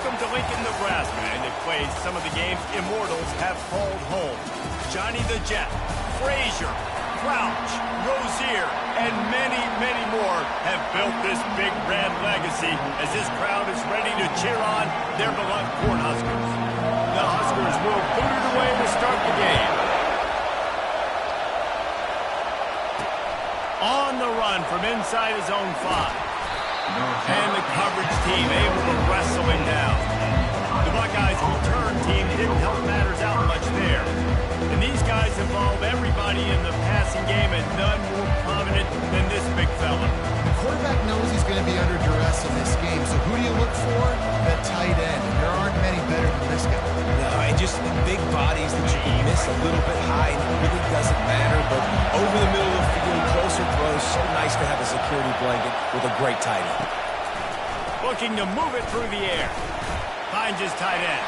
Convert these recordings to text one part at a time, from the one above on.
Welcome to Lincoln, Nebraska, and it plays some of the games immortals have called home. Johnny the Jet, Frazier, Crouch, Rozier, and many, many more have built this big red legacy as this crowd is ready to cheer on their beloved Cornhuskers. The Huskers will boot it away to start the game. On the run from inside his own 5. And the coverage team able to wrestle him down. The Buckeyes' return team didn't help matters out much there. And these guys involve everybody in the passing game, and none more prominent than this big fella. The quarterback knows he's going to be under duress in this game, so who do you look for? The tight end. There aren't many better than this guy. No, and just the big bodies that you can miss a little bit high, and it really doesn't matter. But over the middle of the field, closer throws, so nice to have a security blanket with a great tight end. Looking to move it through the air. Finds his tight end.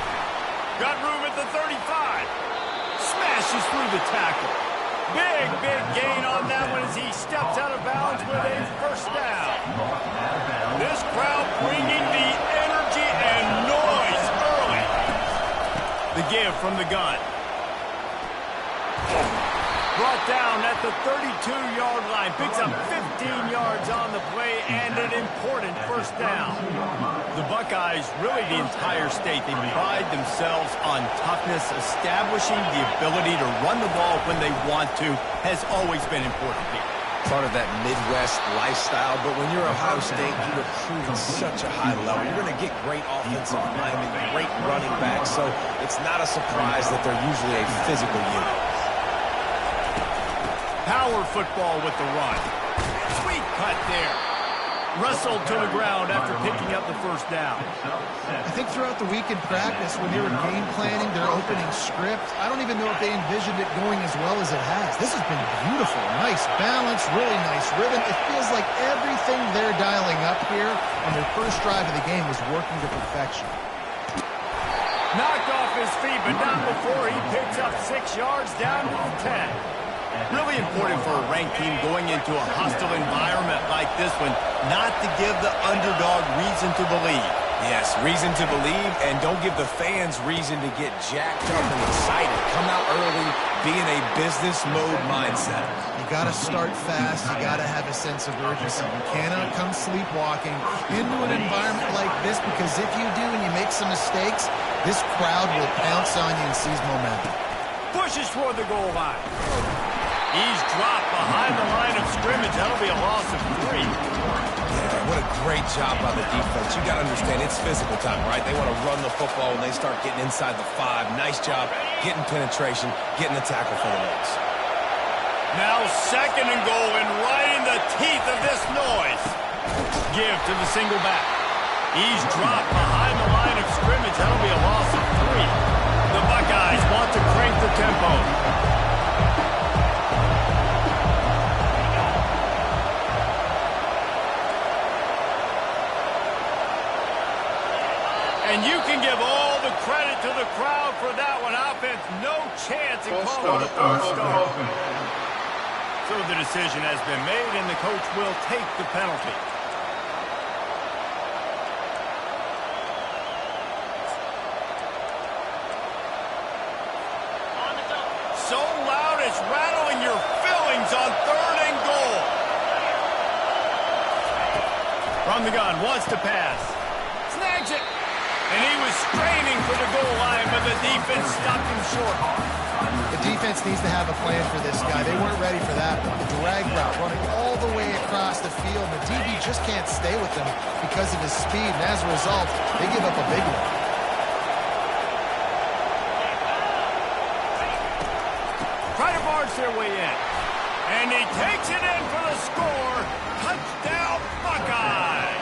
Got room at the 35. Smashes through the tackle. Big gain on that one as he steps out of bounds with a first down. This crowd bringing the energy and noise early. The give from the gun. Brought down at the 32-yard line. Picks up 15 yards on the play and an important first down. The Buckeyes, really the entire state, they pride themselves on toughness. Establishing the ability to run the ball when they want to has always been important here. Part of that Midwest lifestyle, but when you're Ohio State, you recruit at such a high level. You're going to get great offensive linemen, great running backs, so it's not a surprise that they're usually a physical unit. Power football with the run. Sweet cut there. Wrestled to the ground after picking up the first down. I think throughout the week in practice, when they were game planning their opening script, I don't even know if they envisioned it going as well as it has. This has been beautiful. Nice balance, really nice rhythm. It feels like everything they're dialing up here on their first drive of the game was working to perfection. Knocked off his feet, but not before he picks up 6 yards down to the 10. Really important for a ranked team going into a hostile environment like this one, not to give the underdog reason to believe. Yes, reason to believe, and don't give the fans reason to get jacked up and excited. Come out early, be in a business mode mindset. You got to start fast. You got to have a sense of urgency. You cannot come sleepwalking into an environment like this, because if you do and you make some mistakes, this crowd will pounce on you and seize momentum. Pushes toward the goal line. He's dropped behind the line of scrimmage. That'll be a loss of 3. Yeah, what a great job by the defense. You got to understand, it's physical time, right? They want to run the football when they start getting inside the 5. Nice job getting penetration, getting the tackle for the loss. Now 2nd and goal, and right in the teeth of this noise. Give to the single back. He's dropped behind the line of scrimmage. That'll be a loss of 3. The Buckeyes want to crank the tempo. And you can give all the credit to the crowd for that one. Offense, no chance in calling a false start. So the decision has been made, and the coach will take the penalty. So loud it's rattling your fillings on 3rd and goal. From the gun, wants to pass. Snags it. And he was straining for the goal line, but the defense stopped him short. The defense needs to have a plan for this guy. They weren't ready for that one. Drag route running all the way across the field. The DB just can't stay with him because of his speed, and as a result, they give up a big one. Try to barge their way in. And he takes it in for the score. Touchdown, Buckeyes!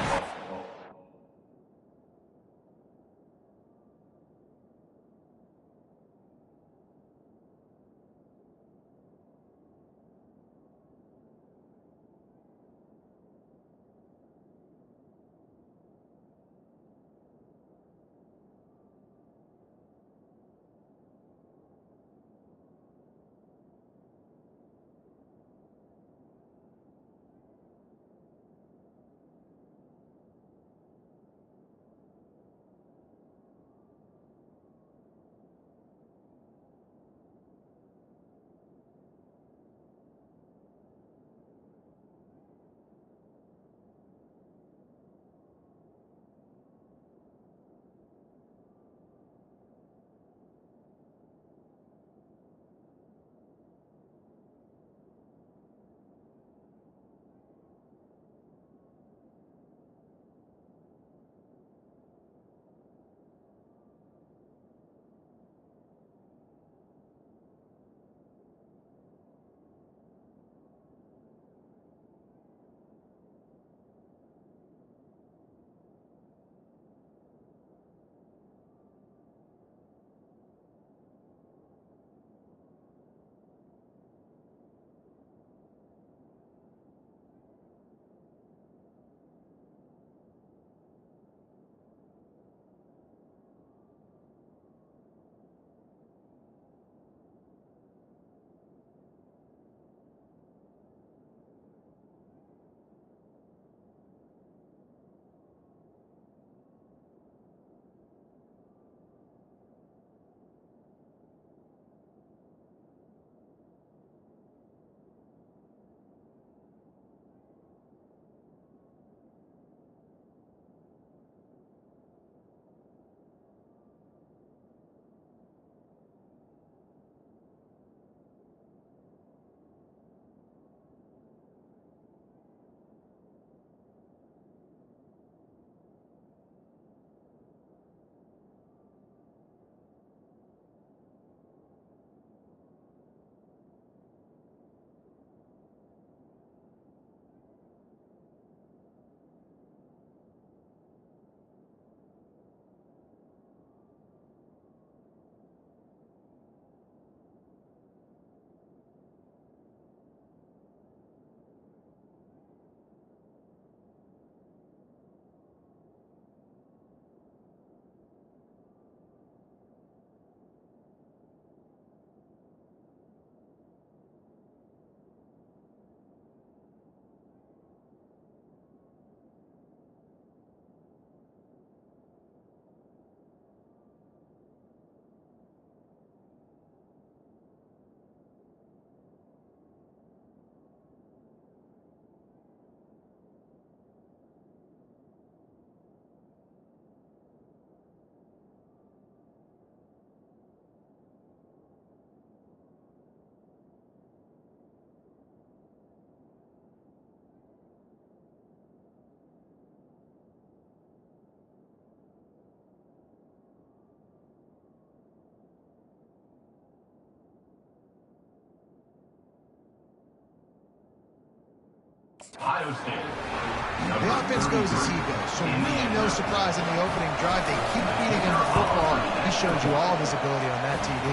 The offense goes as he goes, so really no surprise in the opening drive. They keep feeding him the football. He showed you all of his ability on that TV.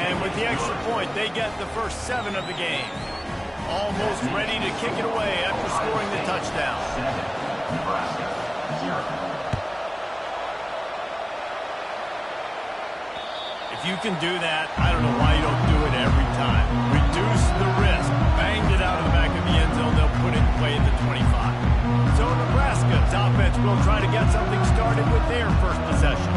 And with the extra point, they get the first 7 of the game. Almost ready to kick it away after scoring the touchdown. If you can do that, I don't know why you don't do it every time. Reduce the risk. Banged it out of the back of the end zone. They'll put it in play at the 25. So Nebraska's offense will try to get something started with their first possession.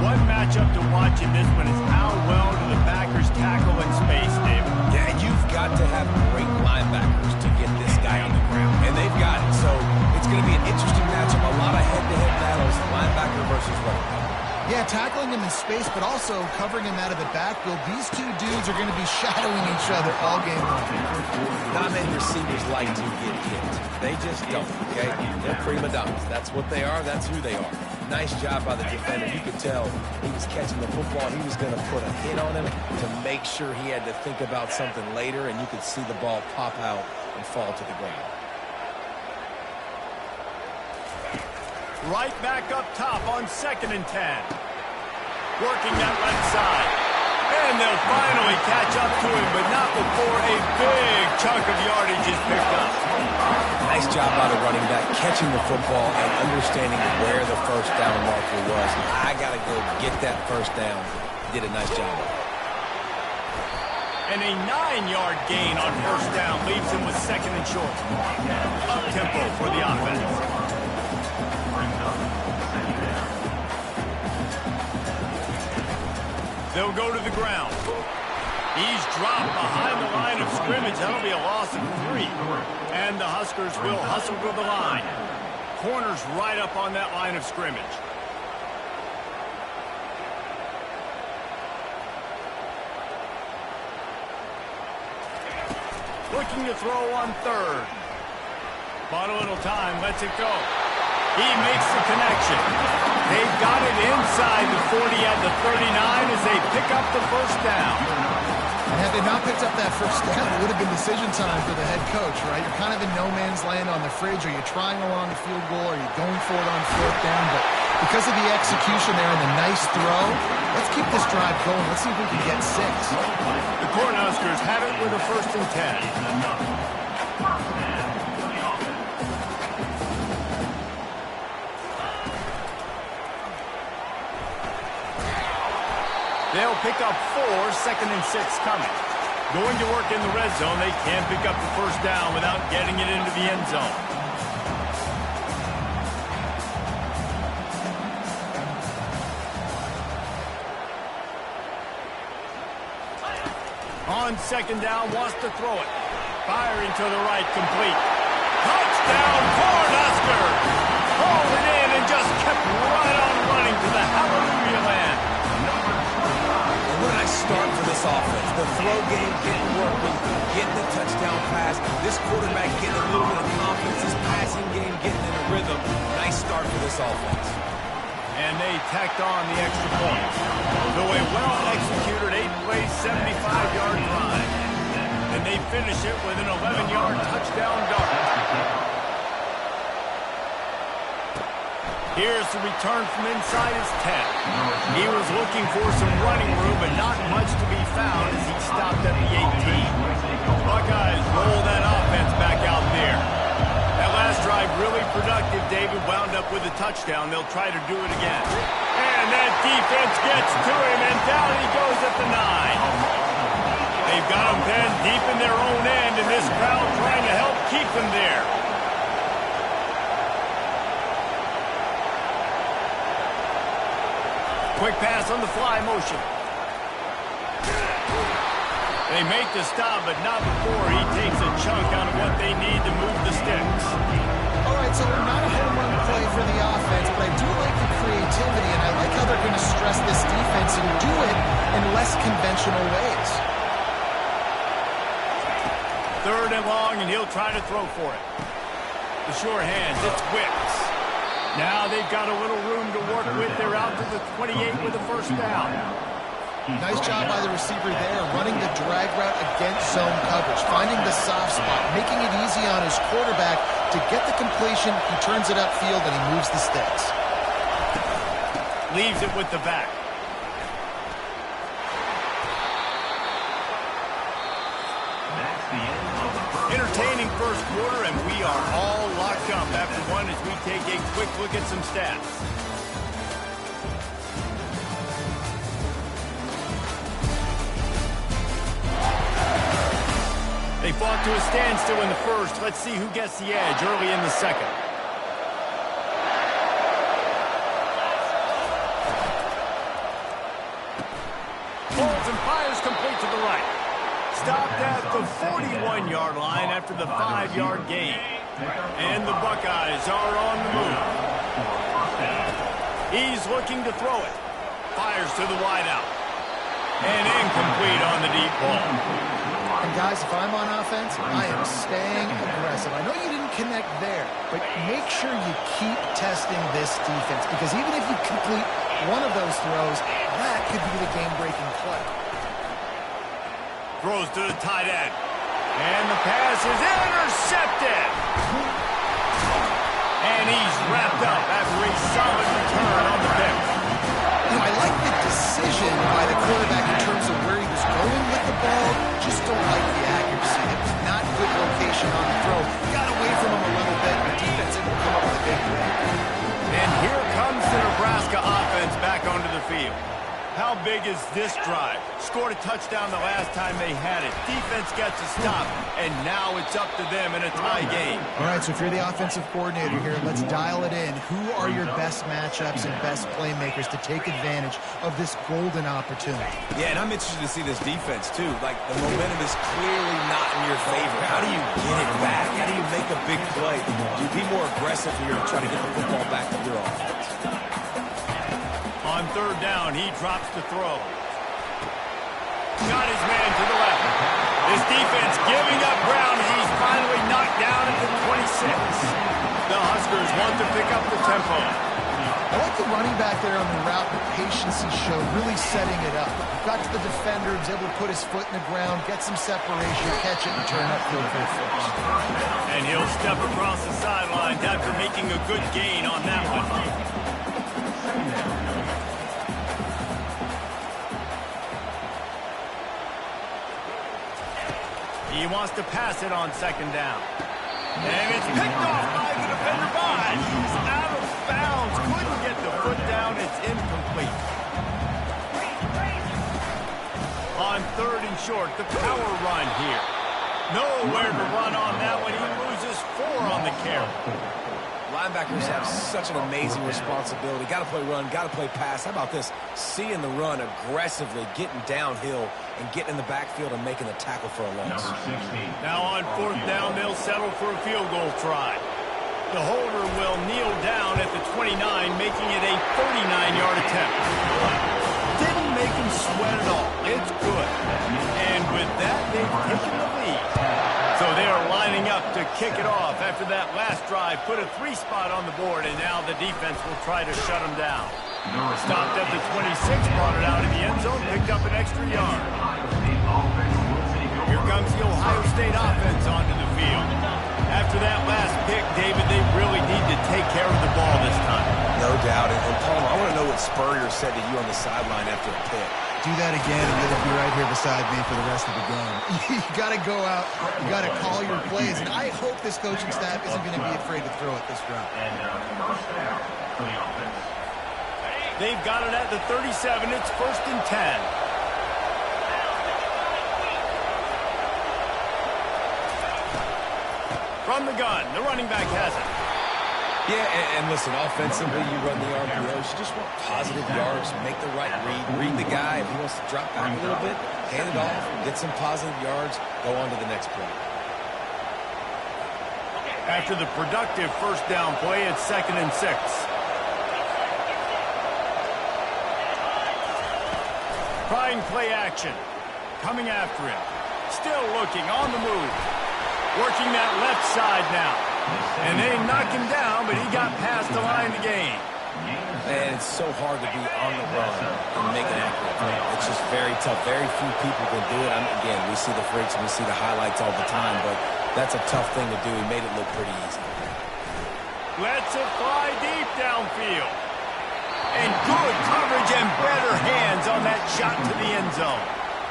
One matchup to watch in this one is how well do the backers tackle in space, David. Yeah, you've got to have great linebackers to get this guy on the ground, and they've got it. So it's going to be an interesting matchup. A lot of head-to-head battles, linebacker versus running back. Yeah, tackling him in space, but also covering him out of the backfield. These two dudes are going to be shadowing each other all game long. Not many receivers like to get hit. They just don't, okay? They're prima donnas. That's what they are. That's who they are. Nice job by the defender. You could tell he was catching the football. He was going to put a hit on him to make sure he had to think about something later, and you could see the ball pop out and fall to the ground. Right back up top on 2nd and 10. Working that right side. And they'll finally catch up to him, but not before a big chunk of yardage is picked up. Nice job by the running back, catching the football and understanding where the first down marker was. I got to go get that first down. He did a nice job. And a 9-yard gain on first down leaves him with 2nd and short. Up-tempo for the offense. They'll go to the ground. He's dropped behind the line of scrimmage. That'll be a loss of 3. And the Huskers will hustle to the line. Corners right up on that line of scrimmage. Looking to throw on 3rd. Bought a little time, lets it go. He makes the connection. They've got it inside the 40 at the 39 as they pick up the first down. And had they not picked up that first down, it would have been decision time for the head coach, right? You're kind of in no man's land on the fridge. Are you trying along the field goal? Are you going for it on 4th down? But because of the execution there and the nice throw, let's keep this drive going. Let's see if we can get 6. The Cornhuskers have it with a 1st and 10. They'll pick up 4, 2nd and 6 coming. Going to work in the red zone. They can't pick up the first down without getting it into the end zone. On 2nd down, wants to throw it. Firing to the right, complete. Touchdown, Cornhuskers! Pulled it in and just kept right on running to the hallelujah land. What a nice start for this offense. The throw game getting working, getting the touchdown pass. This quarterback getting a little bit of confidence. This passing game getting in a rhythm. Nice start for this offense. And they tacked on the extra point. So a well-executed 8-play, 75-yard drive. And they finish it with an 11-yard touchdown dart. Here's the return from inside his 10. He was looking for some running room, but not much to be found as he stopped at the 18. Buckeyes roll that offense back out there. That last drive really productive. David wound up with a touchdown. They'll try to do it again. And that defense gets to him, and down he goes at the 9. They've got him pinned deep in their own end, and this crowd trying to help keep them there. Quick pass on the fly motion. They make the stop, but not before he takes a chunk out of what they need to move the sticks. All right, so not a home run play for the offense, but I do like the creativity, and I like how they're going to stress this defense and do it in less conventional ways. 3rd and long, and he'll try to throw for it. The sure hands, it's Wicks. Now they've got a little room to work with. They're out to the 28 with the first down. Nice job by the receiver there, running the drag route against zone coverage, finding the soft spot, making it easy on his quarterback to get the completion. He turns it upfield, and he moves the sticks. Leaves it with the back. Entertaining first quarter, and we are all locked up after one as we take a quick look at some stats. They fought to a standstill in the first. Let's see who gets the edge early in the second. Holds and fires complete to the right. Stopped at the 41-yard line after the 5-yard gain. And the Buckeyes are on the move. He's looking to throw it. Fires to the wideout. And incomplete on the deep ball. And guys, if I'm on offense, I am staying aggressive. I know you didn't connect there, but make sure you keep testing this defense, because even if you complete one of those throws, that could be the game-breaking play. Throws to the tight end. And the pass is intercepted. And he's wrapped up after a solid return on the pick. You know, I like the decision by the quarterback in terms of where he was going with the ball. Just don't like the accuracy. It was not good location on the throw. Got away from him a little bit. The defense didn't come up with a big play. And here comes the Nebraska offense back onto the field. How big is this drive? Scored a touchdown the last time they had it. Defense gets a stop, and now it's up to them in a tie game. All right, so if you're the offensive coordinator here, let's dial it in. Who are your best matchups and best playmakers to take advantage of this golden opportunity? Yeah, and I'm interested to see this defense, too. Like, the momentum is clearly not in your favor. How do you get it back? How do you make a big play? Do you be more aggressive here to try to get the football back to your offense? On third down, he drops the throw. Got his man to the left. This defense giving up ground as he's finally knocked down at the 26. The Huskers want to pick up the tempo. I like the running back there on the route, the patience he showed, really setting it up. Got to the defender, was able to put his foot in the ground, get some separation, catch it, and turn upfield for the first. And he'll step across the sidelines after making a good gain on that one. He wants to pass it on second down. And it's picked off by the defender by. He's out of bounds. Couldn't get the foot down. It's incomplete. On third and short, the power run here. Nowhere to run on that one. He loses 4 on the carry. Linebackers have such an amazing responsibility. Got to play run, got to play pass. How about this? Seeing the run aggressively, getting downhill, and getting in the backfield and making the tackle for a loss. Now on fourth down, they'll settle for a field goal try. The holder will kneel down at the 29, making it a 39-yard attempt. Didn't make him sweat at all. It's good. And with that, they've taken the lead. So they are lining up to kick it off after that last drive. Put a 3 spot on the board, and now the defense will try to shut them down. Stopped at the 26, brought it out in the end zone, picked up an extra yard. Here comes the Ohio State offense onto the field. After that last pick, David, they really need to take care of the ball this time. No doubt. And Palmer, I want to know what Spurrier said to you on the sideline after the pick. Do that again, and you'll be right here beside me for the rest of the game. You got to go out. You got to call your plays, and I hope this coaching staff isn't going to be afraid to throw it this route. They've got it at the 37. It's 1st and 10. From the gun, the running back has it. Yeah, and listen, offensively, you run the RPOs. You just want positive yards, make the right read the guy. If he wants to drop back a little bit, hand it off, get some positive yards, go on to the next play. After the productive first down play, it's 2nd and 6. Trying play action. Coming after him. Still looking on the move. Working that left side now. And they knocked him down, but he got past the line to gain. And it's so hard to be on the run and make an accurate play. It's just very tough. Very few people can do it. Again, we see the freaks and we see the highlights all the time, but that's a tough thing to do. He made it look pretty easy. Lets it fly deep downfield. And good coverage and better hands on that shot to the end zone.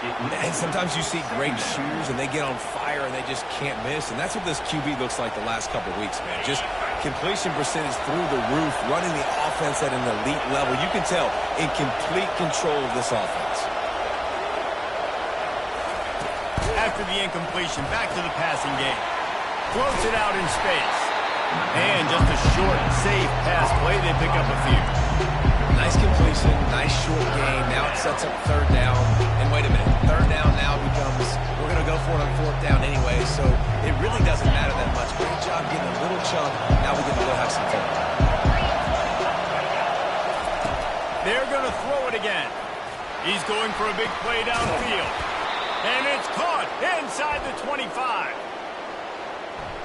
And sometimes you see great shooters and they get on fire and they just can't miss. And that's what this QB looks like the last couple of weeks, man. Just completion percentage through the roof, running the offense at an elite level. You can tell in complete control of this offense. After the incompletion, back to the passing game. Floats it out in space. And just a short, safe pass play. They pick up a few. Nice completion, nice short gain. Now it sets up third down. And wait a minute, third down now becomes, we're going to go for it on fourth down anyway, so it really doesn't matter that much. Great job getting a little chunk. Now we get to go have some fun. They're going to throw it again. He's going for a big play downfield. And it's caught inside the 25.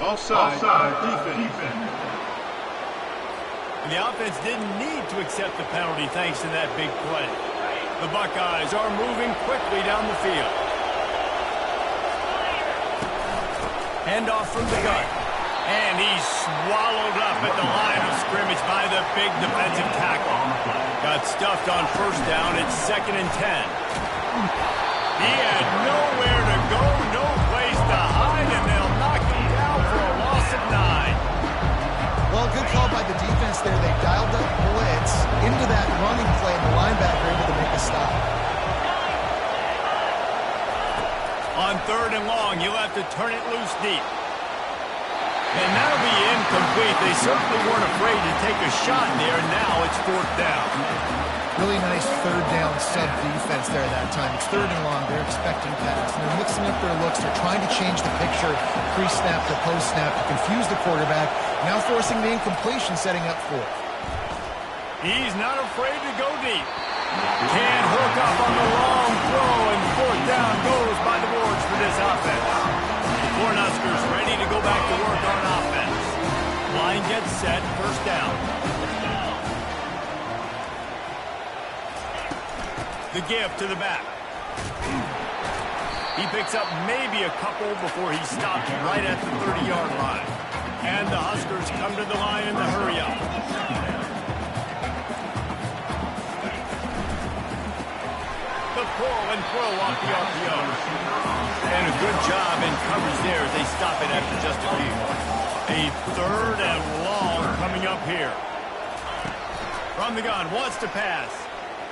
Offside defense. The offense didn't need to accept the penalty thanks to that big play. The Buckeyes are moving quickly down the field. Handoff from the gun. And he's swallowed up at the line of scrimmage by the big defensive tackle. Got stuffed on first down. It's 2nd and 10. He had nowhere to go, no place to hide, and they'll knock him down for a loss of 9. Well, good call by the defense there. They dialed up blitz into that running play, and the linebacker able to make a stop. On 3rd and long, you'll have to turn it loose deep. And that'll be incomplete. They certainly weren't afraid to take a shot there, and now it's 4th down. Really nice 3rd down sub-defense there that time. It's 3rd and long. They're expecting pass. And they're mixing up their looks. They're trying to change the picture pre-snap to post-snap to confuse the quarterback. Now forcing the incompletion, setting up 4th. He's not afraid to go deep. Can't hook up on the long throw, and 4th down goes by the boards for this offense. The Cornhuskers ready to go back to work on offense. Line gets set, 1st down. The give to the back. He picks up maybe a couple before he stops right at the 30-yard line. And the Huskers come to the line in the hurry-up. The pull and throw off the RPO. And a good job in coverage there as they stop it after just a few. A 3rd and long coming up here. From the gun, wants to pass.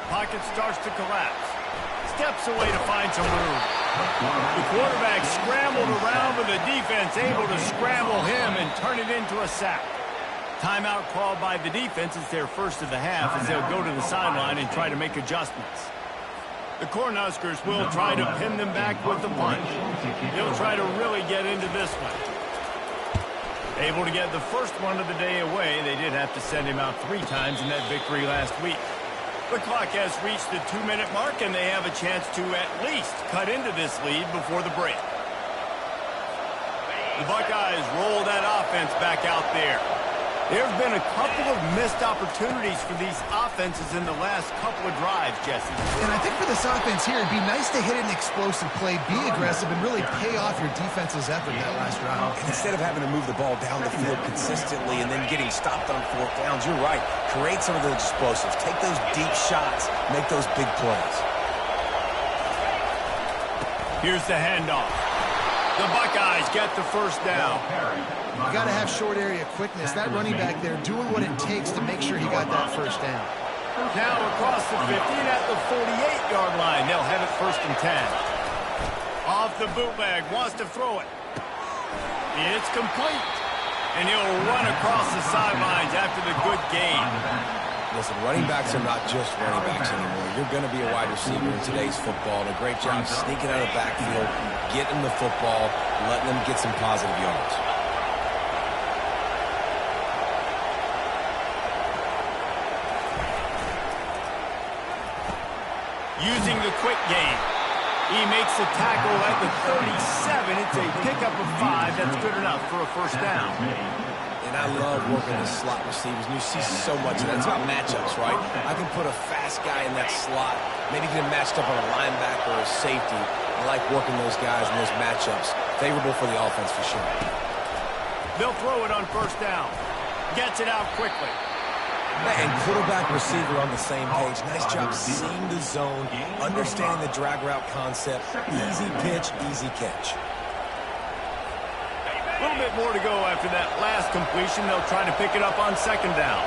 Pocket starts to collapse. Steps away to find some room. The quarterback scrambled around, but the defense able to scramble him and turn it into a sack. Timeout called by the defense. It's their first of the half as they'll go to the sideline and try to make adjustments. The Cornhuskers will try to pin them back with the punch. They'll try to really get into this one. Able to get the first one of the day away. They did have to send him out 3 times in that victory last week. The clock has reached the 2-minute mark, and they have a chance to at least cut into this lead before the break. The Buckeyes roll that offense back out there. There have been a couple of missed opportunities for these offenses in the last couple of drives, Jesse. And I think for this offense here, it'd be nice to hit an explosive play, be aggressive, and really pay off your defense's effort that last drive. And instead of having to move the ball down the field consistently and then getting stopped on 4th downs, you're right. Create some of those explosives. Take those deep shots. Make those big plays. Here's the handoff. The Buckeyes get the 1st down. You got to have short area quickness. That running back there doing what it takes to make sure he got that 1st down. Now across the 50 and at the 48-yard line. They'll have it 1st and 10. Off the bootleg, wants to throw it. It's complete. And he'll run across the sidelines after the good gain. Listen, running backs are not just running backs anymore. You're going to be a wide receiver in today's football. And a great job sneaking out of the backfield, getting the football, letting them get some positive yards. Using the quick game. He makes the tackle at the 37. It's a pickup of 5. That's good enough for a 1st down. And I love working the slot receivers, and you see so much of that. It's about matchups, right? I can put a fast guy in that slot, maybe get him matched up on a linebacker or a safety. I like working those guys in those matchups. Favorable for the offense for sure. They'll throw it on first down. Gets it out quickly. And quarterback receiver on the same page. Nice job seeing the zone, understanding the drag route concept. Easy pitch, easy catch. A little bit more to go after that last completion. They'll try to pick it up on second down.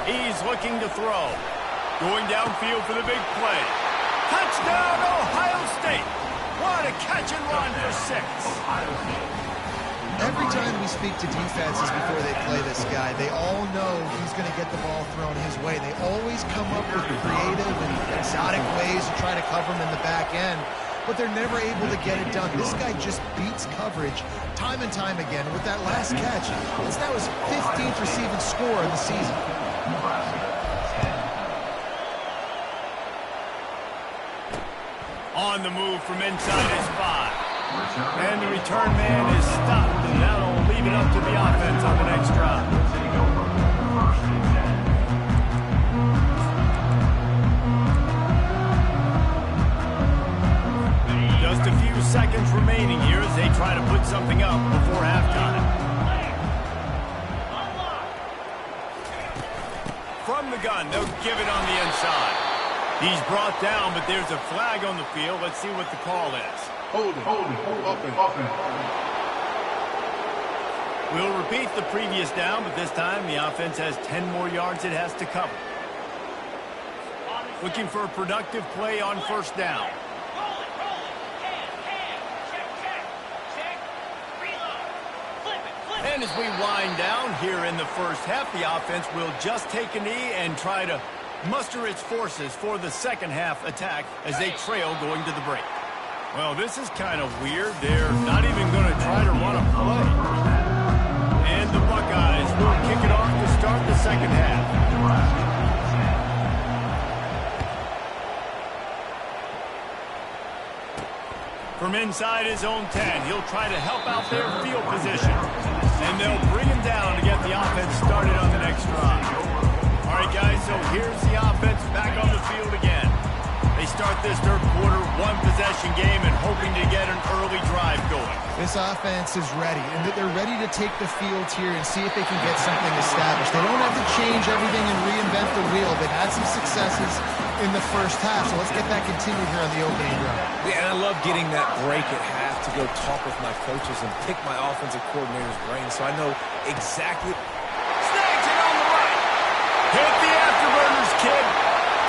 He's looking to throw. Going downfield for the big play. Touchdown, Ohio State. What a catch and run for 6. Every time we speak to defenses before they play this guy, they all know he's going to get the ball thrown his way. They always come up with creative and exotic ways to try to cover him in the back end, but they're never able to get it done. This guy just beats coverage time and time again. With that last catch, it's now his 15th receiving score of the season. On the move from inside his 5. And the return man is stopped, and that'll leave it up to the offense on the next drive. Just a few seconds remaining here as they try to put something up before halftime. From the gun, they'll give it on the inside. He's brought down, but there's a flag on the field. Let's see what the call is. Holding, offense. We'll repeat the previous down, but this time the offense has 10 more yards it has to cover. Looking for a productive play on first down. And as we wind down here in the first half, the offense will just take a knee and try to muster its forces for the second half attack as they trail going to the break. Well, this is kind of weird. They're not even going to try to run a play. And the Buckeyes will kick it off to start the second half. From inside his own 10, he'll try to help out their field position. And they'll bring him down to get the offense started on the next drive. All right, guys, so here's the offense back on the field again. They start this third quarter, one-possession game, and hoping to get an early drive going. This offense is ready, and they're ready to take the field here and see if they can get something established. They don't have to change everything and reinvent the wheel. They've had some successes in the first half, so let's get that continued here on the opening drive. Yeah, and I love getting that break at half to go talk with my coaches and pick my offensive coordinator's brain so I know exactly. Snags it on the right. Hit the afterburners, kid.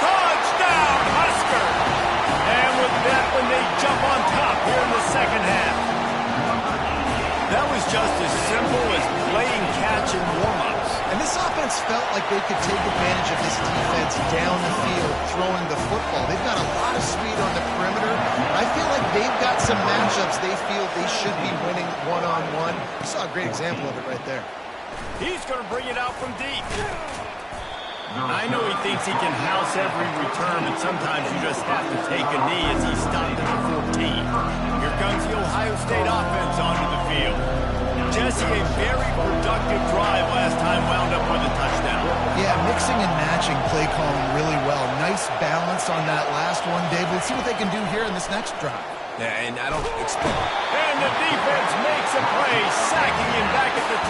Touchdown, Husker! And with that one, they jump on top here in the second half. That was just as simple as playing catch and warm-ups. And this offense felt like they could take advantage of this defense down the field, throwing the football. They've got a lot of speed on the perimeter. I feel like they've got some matchups they feel they should be winning one-on-one. You saw a great example of it right there. He's going to bring it out from deep. I know he thinks he can house every return, but sometimes you just have to take a knee as he stopped at the 14. Here comes the Ohio State offense onto the field. Jesse, a very productive drive last time, wound up with a touchdown. Yeah, mixing and matching play calling really well. Nice balance on that last one, Dave. Let's see what they can do here in this next drive. Yeah, and I don't expect. And the defense makes a play, sacking him back at the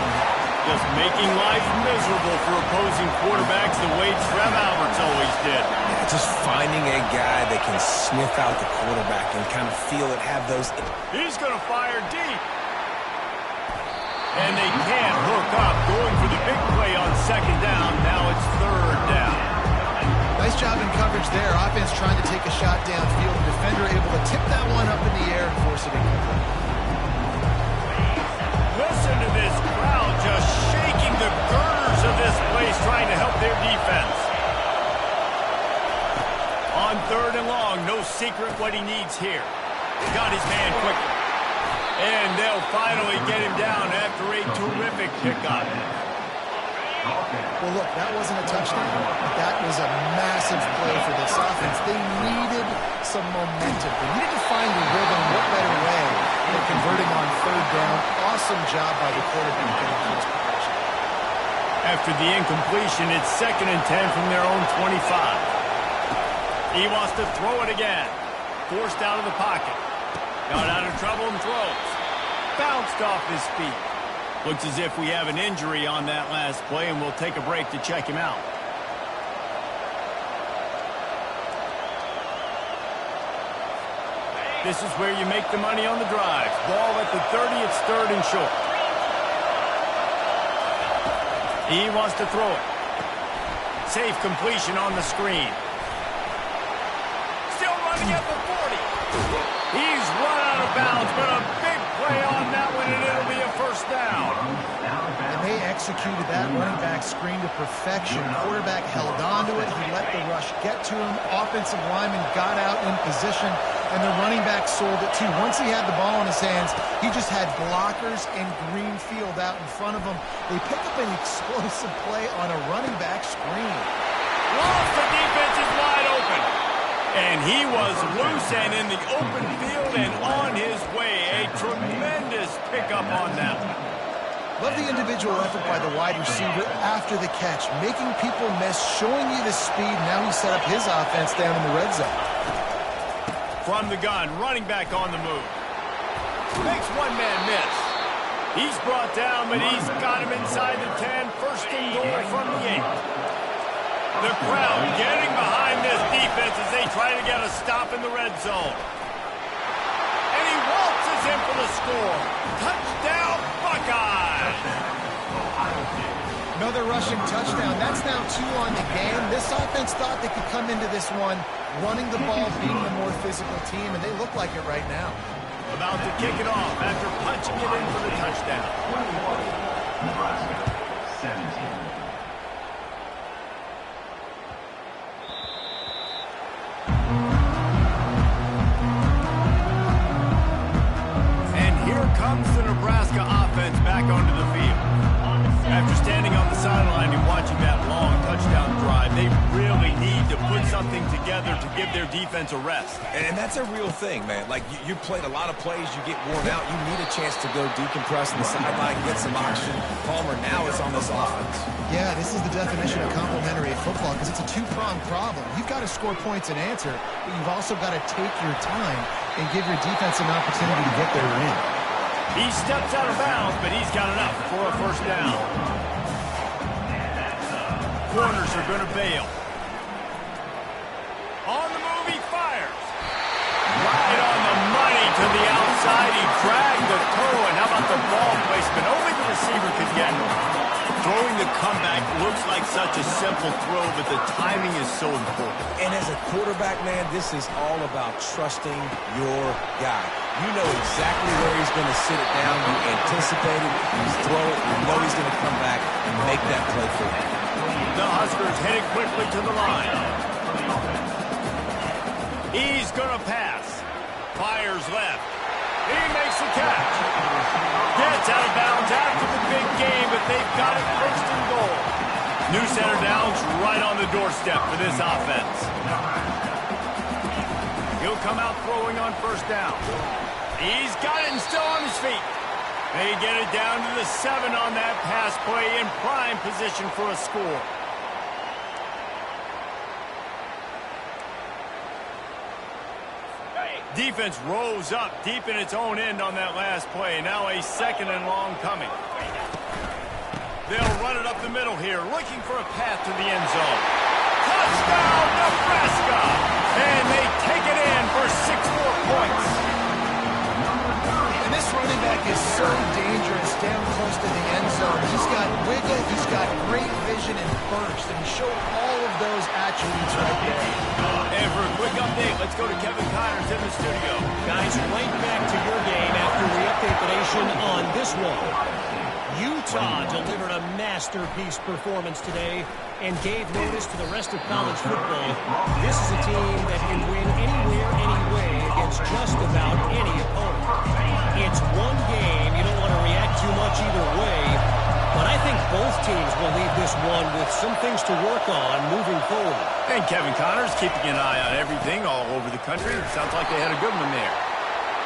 10. Just making life miserable for opposing quarterbacks the way Trev Alberts always did. Yeah, just finding a guy that can sniff out the quarterback and kind of feel it, have those. He's going to fire deep. And they can't hook up, going for the big play on second down. Now it's third down. Nice job in coverage there. Offense trying to take a shot downfield. The defender able to tip that one up in the air and force it incomplete. Listen to this crowd just shaking the girders of this place, trying to help their defense. On third and long, no secret what he needs here. Got his man quickly. And they'll finally get him down after a terrific pickup. Well, look, that wasn't a touchdown, but that was a massive play for this offense. They needed some momentum. They needed to find a rhythm. What better way than converting on third down? Awesome job by the quarterback getting close progression. After the incompletion, it's 2nd and 10 from their own 25. He wants to throw it again. Forced out of the pocket. Got out of trouble and throws. Bounced off his feet. Looks as if we have an injury on that last play, and we'll take a break to check him out. This is where you make the money on the drive. Ball at the 30, it's 3rd and short. He wants to throw it. Safe completion on the screen. Still running at the 40. He's run out of bounds, but a big play on that one, and it'll be a first down. And they executed that running back screen to perfection. Quarterback held on to it. He let the rush get to him. Offensive lineman got out in position, and the running back sold it too. Once he had the ball in his hands, he just had blockers and green field out in front of him. They pick up an explosive play on a running back screen. Lost the defense is wide open. And he was loose and in the open field and on his way. A tremendous pickup on that one. Love the individual effort by the wide receiver after the catch, making people miss, showing you the speed. Now he set up his offense down in the red zone. From the gun, running back on the move. Makes one man miss. He's brought down, but he's got him inside the 10. 1st and goal from the 8. The crowd getting behind this defense as they try to get a stop in the red zone. And he waltzes in for the score. Touchdown, Buckeyes! Another rushing touchdown. That's now 2 on the game. This offense thought they could come into this one running the ball, being the more physical team, and they look like it right now. About to kick it off after punching it in for the touchdown. 17. Comes the Nebraska offense back onto the field. After standing on the sideline and watching that long touchdown drive, they really need to put something together to give their defense a rest. And that's a real thing, man. Like, you played a lot of plays, you get worn out, you need a chance to go decompress on the sideline, get some oxygen. Palmer now is on this offense. Yeah, this is the definition of complementary football because it's a two-pronged problem. You've got to score points and answer, but you've also got to take your time and give your defense an opportunity to get their win. He steps out of bounds, but he's got enough for a first down. Corners are going to bail. On the move, he fires. Right on the money to the outside. He dragged the toe, and how about the ball placement? Only the receiver could get him. Throwing the comeback looks like such a simple throw, but the timing is so important. And as a quarterback, man, this is all about trusting your guy. You know exactly where he's going to sit it down. You anticipate it. You throw it. You know he's going to come back and make that play for you. The Huskers headed quickly to the line. He's going to pass. Fires left. He makes the catch. Gets out of bounds after the big game, but they've got it 1st and goal. New center downs right on the doorstep for this offense. He'll come out throwing on 1st down. He's got it and still on his feet. They get it down to the 7 on that pass play in prime position for a score. Defense rose up deep in its own end on that last play. Now a 2nd and long coming. They'll run it up the middle here, looking for a path to the end zone. Touchdown, Nebraska! And they take it in for 6 more points. And this running back is so dangerous down close to the end zone. He's got wiggle, he's got great vision and burst, and he showed all of those attributes right there. And for a quick update, let's go to Kevin Connors in the studio. Guys, right back to your game after we update the nation on this one. Utah delivered a masterpiece performance today and gave notice to the rest of college football. This is a team that can win anywhere, anyway against just about any opponent. It's one game. You don't want to react too much either way. But I think both teams will leave this one with some things to work on moving forward. And Kevin Connors keeping an eye on everything all over the country. Sounds like they had a good one there.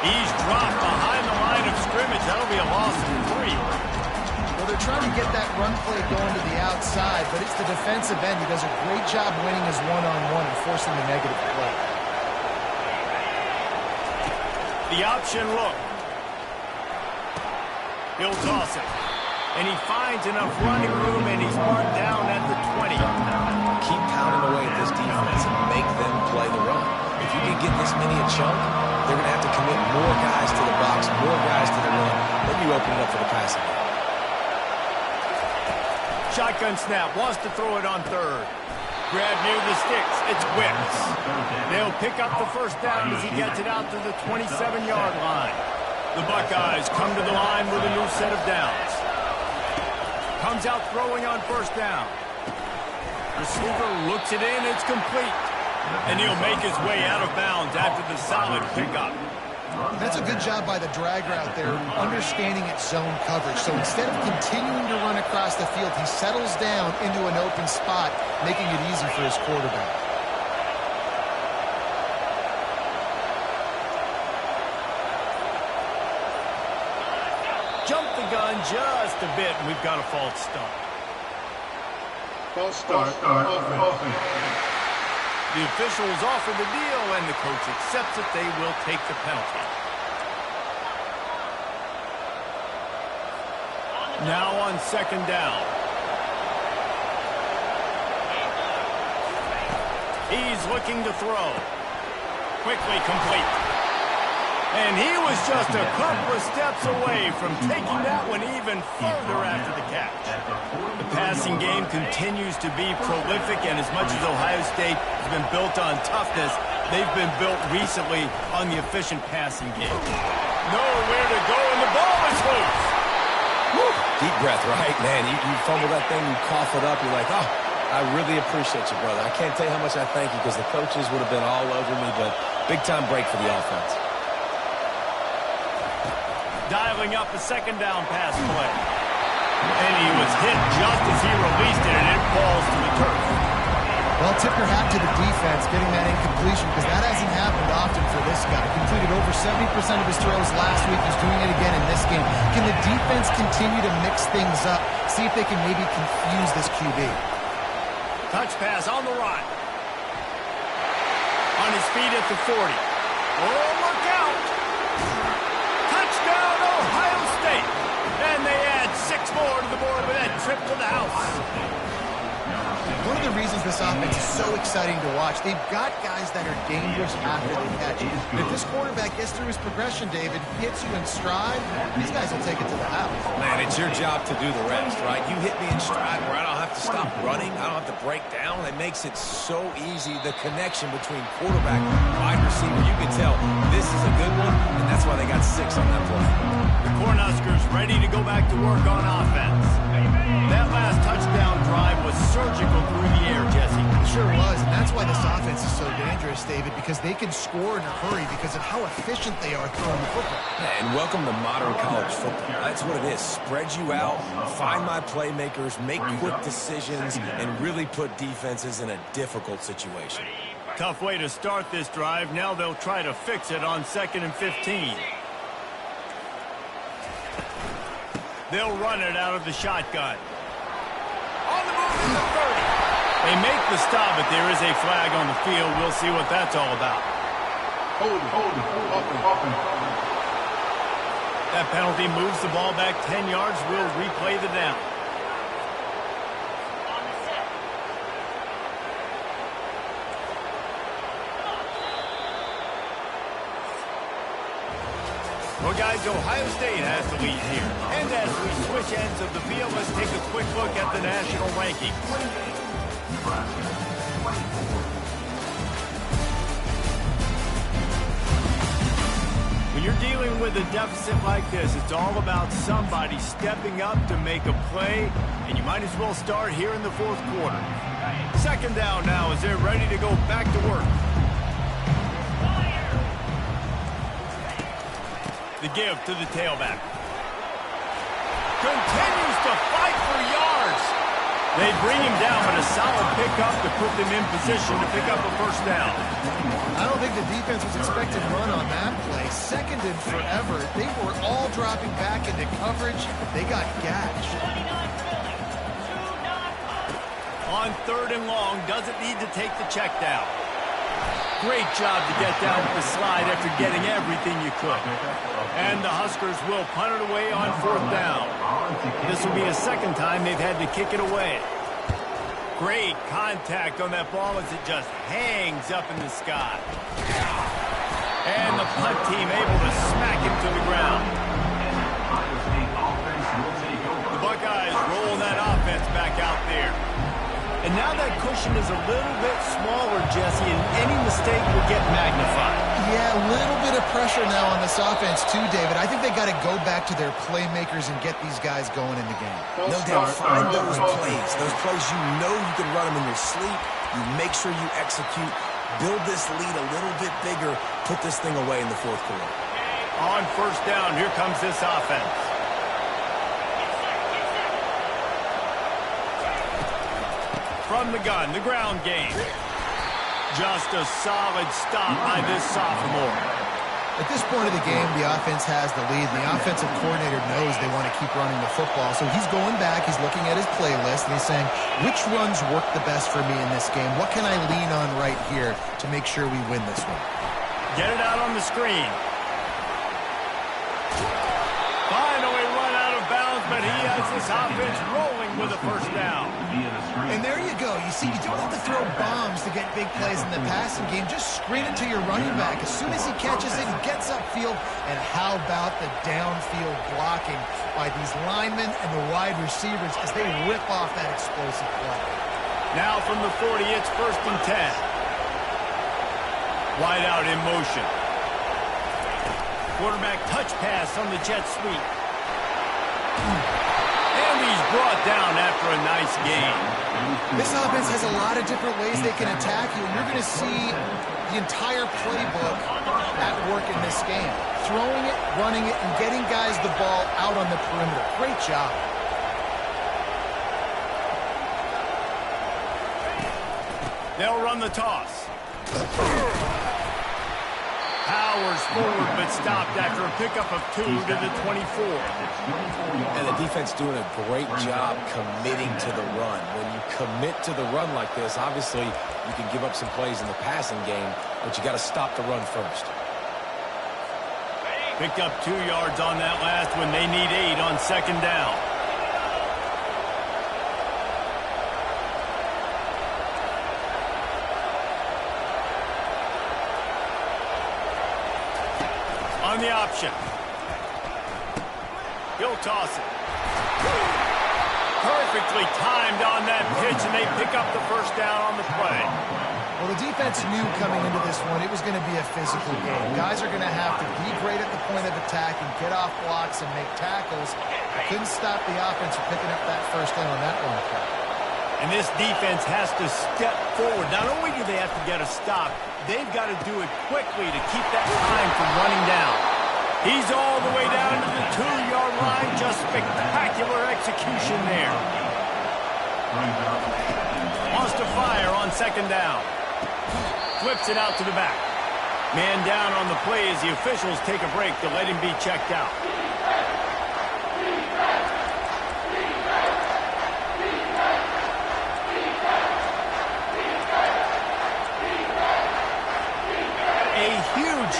He's dropped behind the line of scrimmage. That'll be a loss of 3. Well, they're trying to get that run play going to the outside, but it's the defensive end who does a great job winning his one-on-one and forcing the negative play. The option look. He'll toss it. And he finds enough running room, and he's marked down at the 20. Keep pounding away at this defense and make them play the run. If you can get this many a chunk, they're going to have to commit more guys to the box, more guys to the run. Then you open it up for the passing game. Shotgun snap, wants to throw it on third. Grab near the sticks, it's Wicks. They'll pick up the first down as he gets it out to the 27-yard line. The Buckeyes come to the line with a new set of downs. Comes out throwing on first down. Receiver looks it in, it's complete. And he'll make his way out of bounds after the solid pickup. That's a good job by the drag route there, understanding its zone coverage. So instead of continuing to run across the field, he settles down into an open spot, making it easy for his quarterback. Jump the gun just a bit, and we've got a false start. False start. Offense. The officials offer the deal, and the coach accepts it. They will take the penalty. Now on second down. He's looking to throw. Quickly complete. And he was just a couple of steps away from taking that one even further after the catch. The passing game continues to be prolific, and as much as Ohio State has been built on toughness, they've been built recently on the efficient passing game. Nowhere to go, and the ball is loose. Woo. Deep breath, right? Man, you fumble that thing, you cough it up, you're like, oh, I really appreciate you, brother. I can't tell you how much I thank you because the coaches would have been all over me, but big-time break for the offense. Dialing up a second down pass play. And he was hit just as he released it, and it falls to the turf. Well, tip your hat to the defense getting that incompletion because that hasn't happened often for this guy. Completed over 70% of his throws last week. He's doing it again in this game. Can the defense continue to mix things up? See if they can maybe confuse this QB. Touch pass on the run. On his feet at the 40. Oh, look out! Touchdown, Ohio State! And they add 6 more to the board with that trip to the house. One of the reasons this offense is so exciting to watch, they've got guys that are dangerous after they catch you. And if this quarterback gets through his progression, David, hits you in stride, these guys will take it to the house. Man, it's your job to do the rest, right? You hit me in stride where I don't have to stop running. I don't have to break down. It makes it so easy, the connection between quarterback and wide receiver. You can tell this is a good one, and that's why they got 6 on that play. The Cornhuskers ready to go back to work on offense. That last touchdown drive was surgical through the air, Jesse. It sure was, and that's why this offense is so dangerous, David, because they can score in a hurry because of how efficient they are throwing the football. Yeah, and welcome to modern college football. That's what it is. Spread you out, find my playmakers, make quick decisions, and really put defenses in a difficult situation. Tough way to start this drive. Now they'll try to fix it on 2nd and 15. They'll run it out of the shotgun. On the move to the 30. They make the stop, but there is a flag on the field. We'll see what that's all about. Hold it. That penalty moves the ball back 10 yards. We'll replay the down. Well, guys, Ohio State has the lead here. And as we switch ends of the field, let's take a quick look at the national rankings. When you're dealing with a deficit like this, it's all about somebody stepping up to make a play, and you might as well start here in the 4th quarter. Second down now as they're ready to go back to work. The give to the tailback. Continues to fight for yards. They bring him down, but a solid pickup to put them in position to pick up a first down. I don't think the defense was expecting to run on that play. Second and forever. They were all dropping back into coverage. They got gashed. On 3rd and long, doesn't need to take the check down. Great job to get down with the slide after getting everything you could. And the Huskers will punt it away on 4th down. This will be a second time they've had to kick it away. Great contact on that ball as it just hangs up in the sky. And the punt team able to smack him to the ground. The Buckeyes roll that offense back out there. And now that cushion is a little bit smaller, Jesse, and any mistake will get magnified. Yeah, a little bit of pressure now on this offense too, David. I think they got to go back to their playmakers and get these guys going in the game. No doubt, find those plays. Those plays you know you can run them in your sleep. You make sure you execute. Build this lead a little bit bigger. Put this thing away in the 4th quarter. On 1st down, here comes this offense. From the gun, the ground game. Just a solid stop by this sophomore. At this point of the game, the offense has the lead. The offensive coordinator knows they want to keep running the football. So he's going back, he's looking at his playlist, and he's saying, which runs work the best for me in this game? What can I lean on right here to make sure we win this one? Get it out on the screen. Finally run out of bounds, but he has this offense rolling with a first down. And there you go. You see, you don't have to throw bombs to get big plays in the passing game. Just screen it to your running back. As soon as he catches it, he gets upfield. And how about the downfield blocking by these linemen and the wide receivers as they rip off that explosive play. Now from the 40, it's 1st and 10. Wide out in motion. Quarterback touch pass on the jet sweep. And he's brought down after a nice game. This offense has a lot of different ways they can attack you. You're going to see the entire playbook at work in this game. Throwing it, running it, and getting guys the ball out on the perimeter. Great job. They'll run the toss. Powers forward, but stopped after a pickup of 2 to the 24. And the defense doing a great job committing to the run. When you commit to the run like this, obviously you can give up some plays in the passing game, but you got to stop the run first. Picked up 2 yards on that last one. They need 8 on 2nd down. On the option. He'll toss it. Perfectly timed on that pitch, and they pick up the first down on the play. Well, the defense knew coming into this one it was going to be a physical game. Guys are going to have to be great at the point of attack and get off blocks and make tackles. Couldn't stop the offense from picking up that first down on that one play. And this defense has to step forward. Not only do they have to get a stop, they've got to do it quickly to keep that time from running down. He's all the way down to the 2-yard line. Just spectacular execution there. Wants to fire on 2nd down. Flips it out to the back. Man down on the play as the officials take a break to let him be checked out.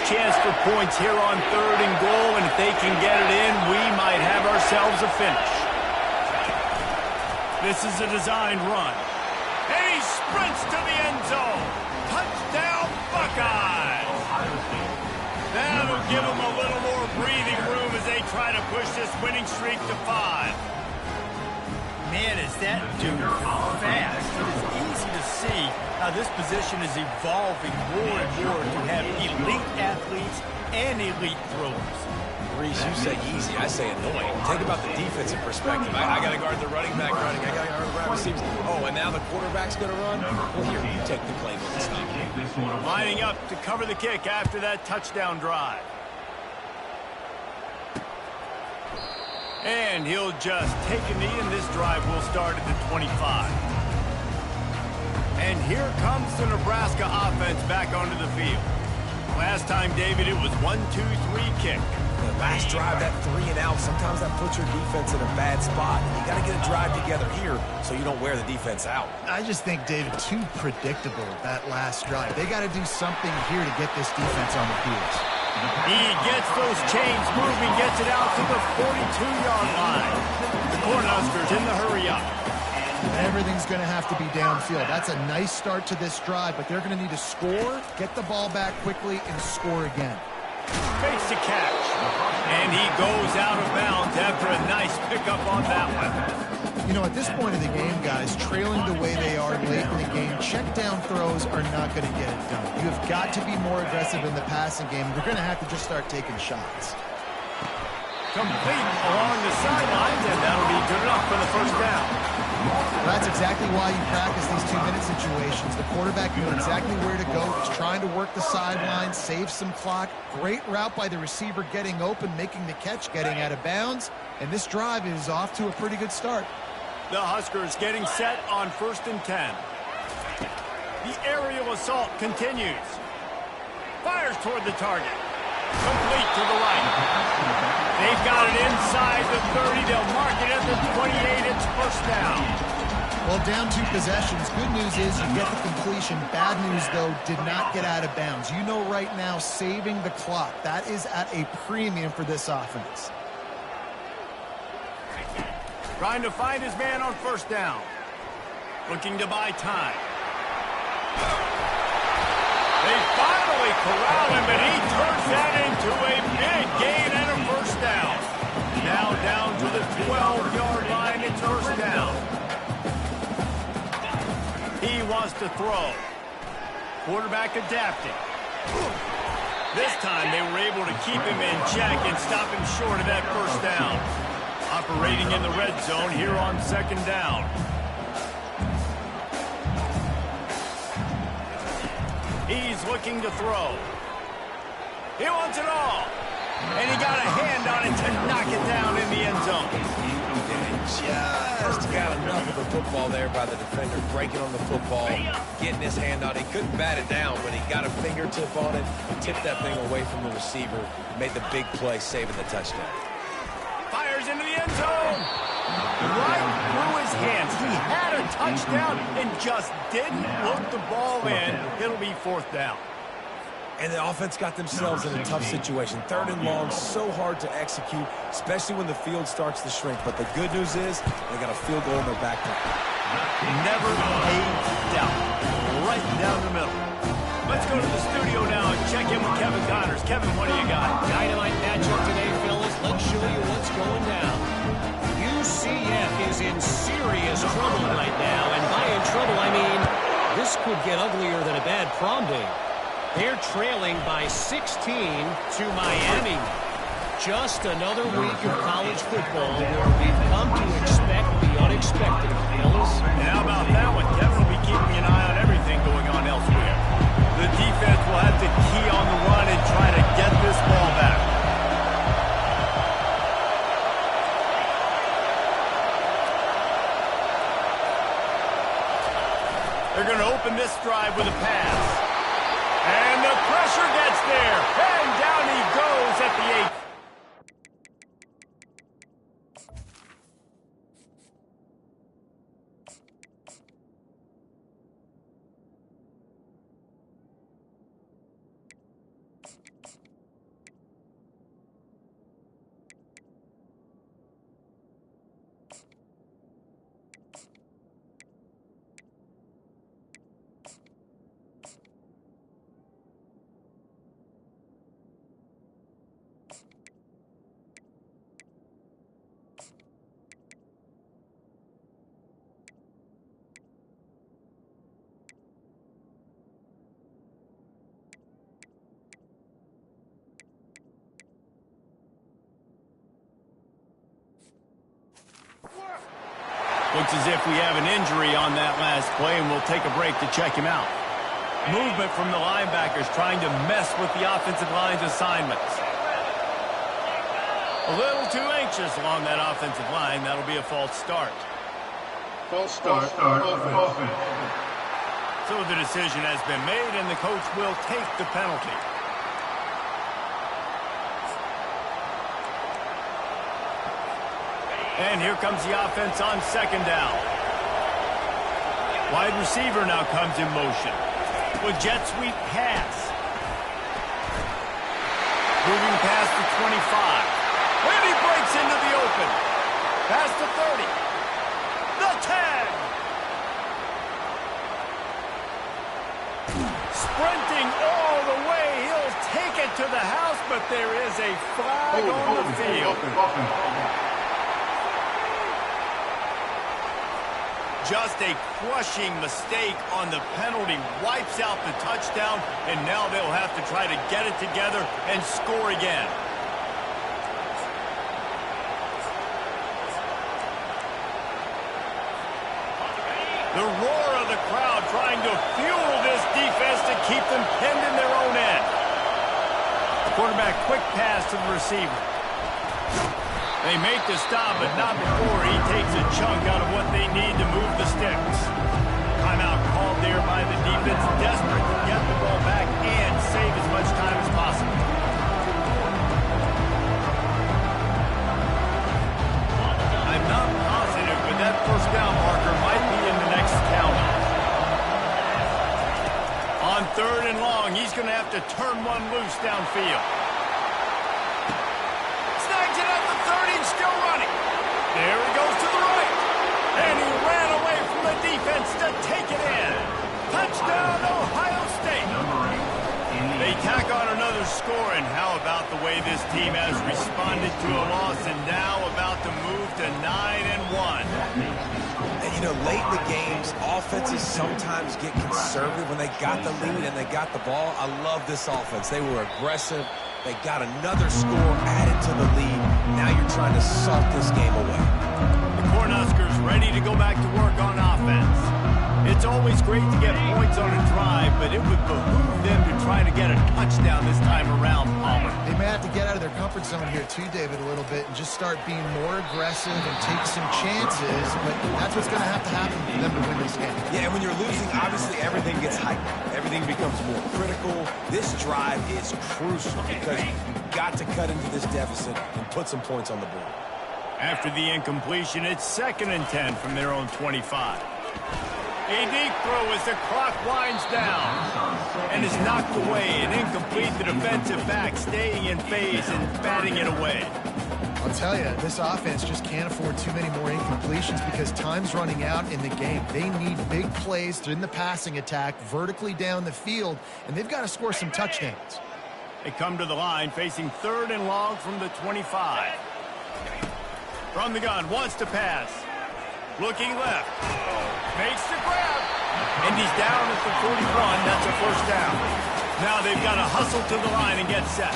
Chance for points here on 3rd and goal, and if they can get it in, we might have ourselves a finish. This is a designed run. And he sprints to the end zone. Touchdown, Buckeyes! That'll give them a little more breathing room as they try to push this winning streak to 5. Man, is that dude fast. It is easy to see how this position is evolving more and more to have elite athletes and elite throwers. Reese, you say easy, I say annoying. Think about the defensive perspective. I got to guard the running back running. I got to guard the wide receivers. Oh, and now the quarterback's going to run? Well, here, you take the playbook and stop. Lining up to cover the kick after that touchdown drive. And he'll just take a knee, and this drive will start at the 25. And here comes the Nebraska offense back onto the field. Last time, David, it was 1-2-3 kick. The last drive, that 3 and out, sometimes that puts your defense in a bad spot. You got to get a drive together here so you don't wear the defense out. I just think, David, too predictable, that last drive. They got to do something here to get this defense on the field. He gets those chains moving, gets it out to the 42-yard line. The Cornhuskers in the hurry-up. Everything's going to have to be downfield. That's a nice start to this drive, but they're going to need to score, get the ball back quickly, and score again. Fakes the catch. And he goes out of bounds after a nice pickup on that one. You know, at this point of the game, guys, trailing the way they are late in the game, check down throws are not going to get it done. You have got to be more aggressive in the passing game. You're going to have to just start taking shots. Complete along the sidelines, and that'll be good enough for the first down. Well, that's exactly why you practice these 2-minute situations. The quarterback knew exactly where to go. He's trying to work the sidelines, save some clock. Great route by the receiver getting open, making the catch, getting out of bounds. And this drive is off to a pretty good start. The Huskers getting set on 1st and 10. The aerial assault continues. Fires toward the target. Complete to the right. They've got it inside the 30. They'll mark it at the 28. It's first down. Well, down 2 possessions. Good news is you get the completion. Bad news, though, did not get out of bounds. You know right now, saving the clock. That is at a premium for this offense. Trying to find his man on first down. Looking to buy time. They finally corral him, but he turns that into a big gain and a first down. Now down to the 12-yard line. It's first down. He wants to throw. Quarterback adapting. This time they were able to keep him in check and stop him short of that first down. Operating in the red zone here on 2nd down. He's looking to throw. He wants it all. And he got a hand on it to knock it down in the end zone. Just got enough of the football there by the defender, breaking on the football, getting his hand on it. He couldn't bat it down, but he got a fingertip on it, tipped that thing away from the receiver, made the big play, saving the touchdown. Fires into the end zone. Right through his hands. He had a touchdown and just didn't look the ball in. It'll be 4th down. And the offense got themselves in a tough situation. 3rd and long, so hard to execute, especially when the field starts to shrink. But the good news is they got a field goal in their back pocket. Never a doubt. Right down the middle. Let's go to the studio now and check in with Kevin Connors. Kevin, what do you got? Dynamite matchup today, fellas. Let's show you what's going down. UCF is in serious trouble right now. And by in trouble, I mean this could get uglier than a bad prom date. They're trailing by 16 to Miami. Just another week of college football where we've come to expect the unexpected, fellas. And how about that one? Kevin will be keeping an eye on everything going on elsewhere. The defense will have to key on the run and try to get this ball back. They're going to open this drive with a pass. And the pressure gets there. And down he goes at the 8. Looks as if we have an injury on that last play, and we'll take a break to check him out. Movement from the linebackers trying to mess with the offensive line's assignments. A little too anxious along that offensive line. That'll be a false start. False start. Offense. So the decision has been made, and the coach will take the penalty. And here comes the offense on second down. Wide receiver now comes in motion with jet sweep pass. Moving past the 25. And he breaks into the open. Past the 30. The 10. Sprinting all the way. He'll take it to the house, but there is a flag on the field. Just a crushing mistake on the penalty. Wipes out the touchdown, and now they'll have to try to get it together and score again. The roar of the crowd trying to fuel this defense to keep them pinned in their own end. The quarterback quick pass to the receiver. They make the stop, but not before he takes a chunk out of what they need to move the sticks. Timeout called there by the defense, desperate to get the ball back and save as much time as possible. I'm not positive, but that first down marker might be in the next count. On third and long, he's going to have to turn one loose downfield. Snags it at the 30 and still running. There he goes to the right. And he ran away from the defense to take it in. Touchdown, Ohio State. They tack on another score, and how about the way this team has responded to a loss and now about to move to 9-1. And, you know, late in the games, offenses sometimes get conservative when they got the lead and they got the ball. I love this offense. They were aggressive. They got another score added to the lead. Now you're trying to salt this game away. The Cornhuskers ready to go back to work on offense. It's always great to get points on a drive, but it would behoove them to try to get a touchdown this time around, Palmer. They may have to get out of their comfort zone here too, David, a little bit and just start being more aggressive and take some chances, but that's what's going to happen for them to win this game. Yeah, and when you're losing, obviously everything gets hyped. Everything becomes more critical. This drive is crucial because you've got to cut into this deficit and put some points on the board. After the incompletion, it's 2nd and 10 from their own 25. A deep throw as the clock winds down and is knocked away and incomplete. The defensive back staying in phase and batting it away. I'll tell you, this offense just can't afford too many more incompletions because time's running out in the game. They need big plays in the passing attack, vertically down the field, and they've got to score some touchdowns. They come to the line facing 3rd and long from the 25. From the gun, wants to pass. Looking left. Makes the grab. And he's down at the 41. That's a first down. Now they've got to hustle to the line and get set.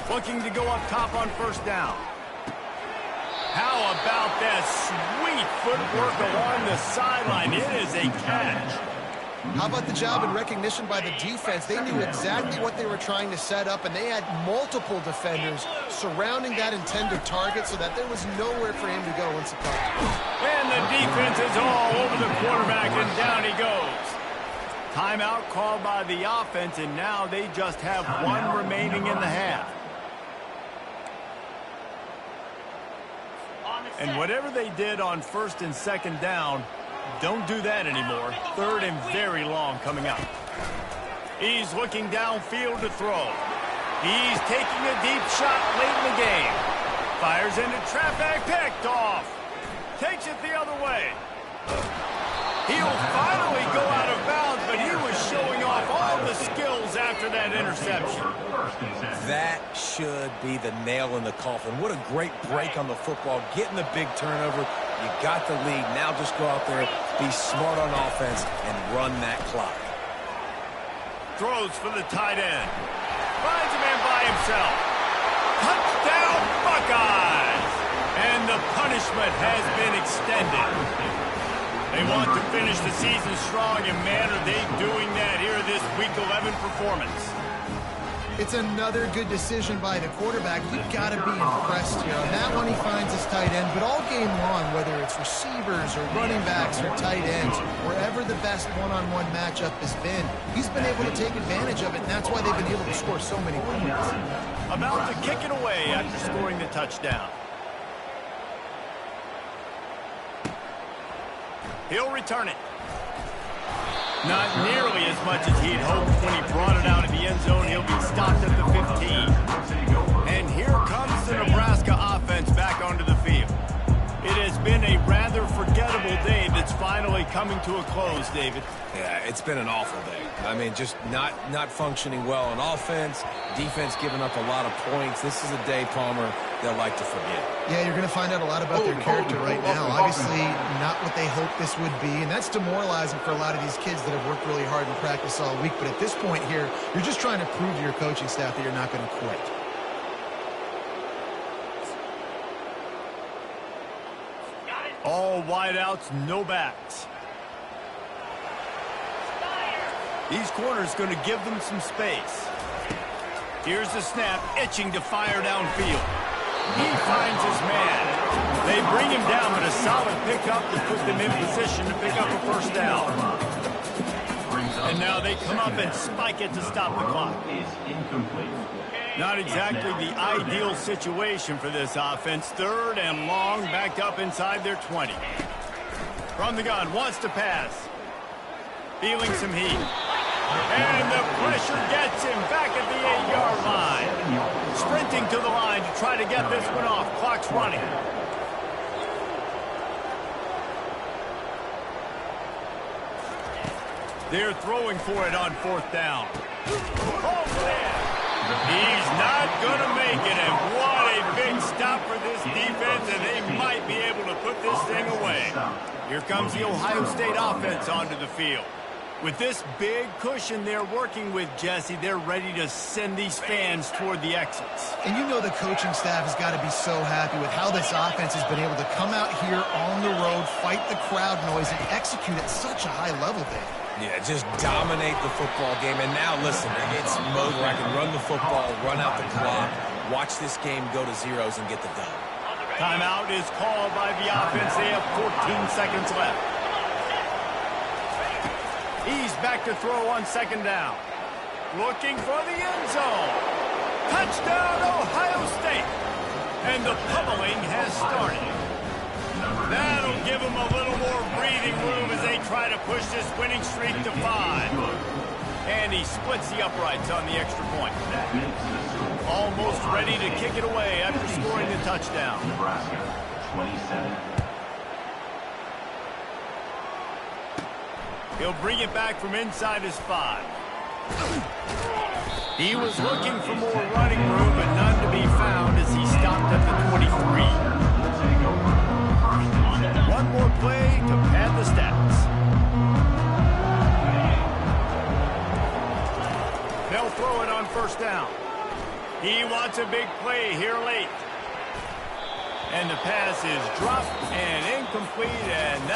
Looking to go up top on first down. How about that sweet footwork along the sideline? It is a catch. How about the job and recognition by the defense? They knew exactly what they were trying to set up, and they had multiple defenders surrounding that intended target so that there was nowhere for him to go once it got. And the defense is all over the quarterback, and down he goes. Timeout called by the offense, and now they just have one remaining in the half. And whatever they did on 1st and 2nd down, don't do that anymore. 3rd and very long coming up. He's looking downfield to throw. He's taking a deep shot late in the game. Fires into traffic, picked off. Takes it the other way. He'll finally go out of bounds, but he was showing off all the skills after that interception. That should be the nail in the coffin. What a great break on the football. Getting the big turnover. You got the lead. Now just go out there, be smart on offense, and run that clock. Throws for the tight end. Finds a man by himself. Touchdown, Buckeyes! And the punishment has been extended. They want to finish the season strong, and man, are they doing that here this Week 11 performance. It's another good decision by the quarterback. You've got to be impressed here. On that one, he finds his tight end, but all game long, whether it's receivers or running backs or tight ends, wherever the best one-on-one matchup has been, he's been able to take advantage of it, and that's why they've been able to score so many points. About to kick it away after scoring the touchdown. He'll return it. Not nearly as much as he'd hoped when he brought it out of the end zone. He'll be stopped at the 15. And here comes the Nebraska offense back onto the field. It has been a rather forgettable day that's finally coming to a close, David. Yeah, it's been an awful day. I mean, just not functioning well on offense, defense giving up a lot of points. This is a day, Palmer, they'll like to forget. Yeah, you're going to find out a lot about their character right now. Obviously, not what they hoped this would be, and that's demoralizing for a lot of these kids that have worked really hard in practice all week. But at this point here, you're just trying to prove to your coaching staff that you're not going to quit. All wideouts, no backs. These corners going to give them some space. Here's the snap, itching to fire downfield. He finds his man. They bring him down, but a solid pickup to put them in position to pick up a first down. And now they come up and spike it to stop the clock. Not exactly the ideal situation for this offense. 3rd and long, backed up inside their 20. From the gun, wants to pass. Feeling some heat. And the pressure gets him back at the 8-yard line. Sprinting to the line to try to get this one off. Clock's running. They're throwing for it on 4th down. Oh, man. He's not going to make it, and what a big stop for this defense, and they might be able to put this thing away. Here comes the Ohio State offense onto the field. With this big cushion they're working with, Jesse, they're ready to send these fans toward the exits. And you know the coaching staff has got to be so happy with how this offense has been able to come out here on the road, fight the crowd noise, and execute at such a high level, Dave. Yeah, just dominate the football game. And now, listen, it's mode where I can run the football, run out the clock, watch this game go to zeros and get the dub. Timeout is called by the offense. They have 14 seconds left. He's back to throw on 2nd down. Looking for the end zone. Touchdown, Ohio State. And the pummeling has started. That'll give them a little more breathing room as they try to push this winning streak to 5. And he splits the uprights on the extra point. Almost ready to kick it away after scoring the touchdown. Nebraska, 27. He'll bring it back from inside his 5. He was looking for more running room, but none to be found as he stopped at the 23. One more play to pad the stats. They'll throw it on 1st down. He wants a big play here late. And the pass is dropped and incomplete, and that's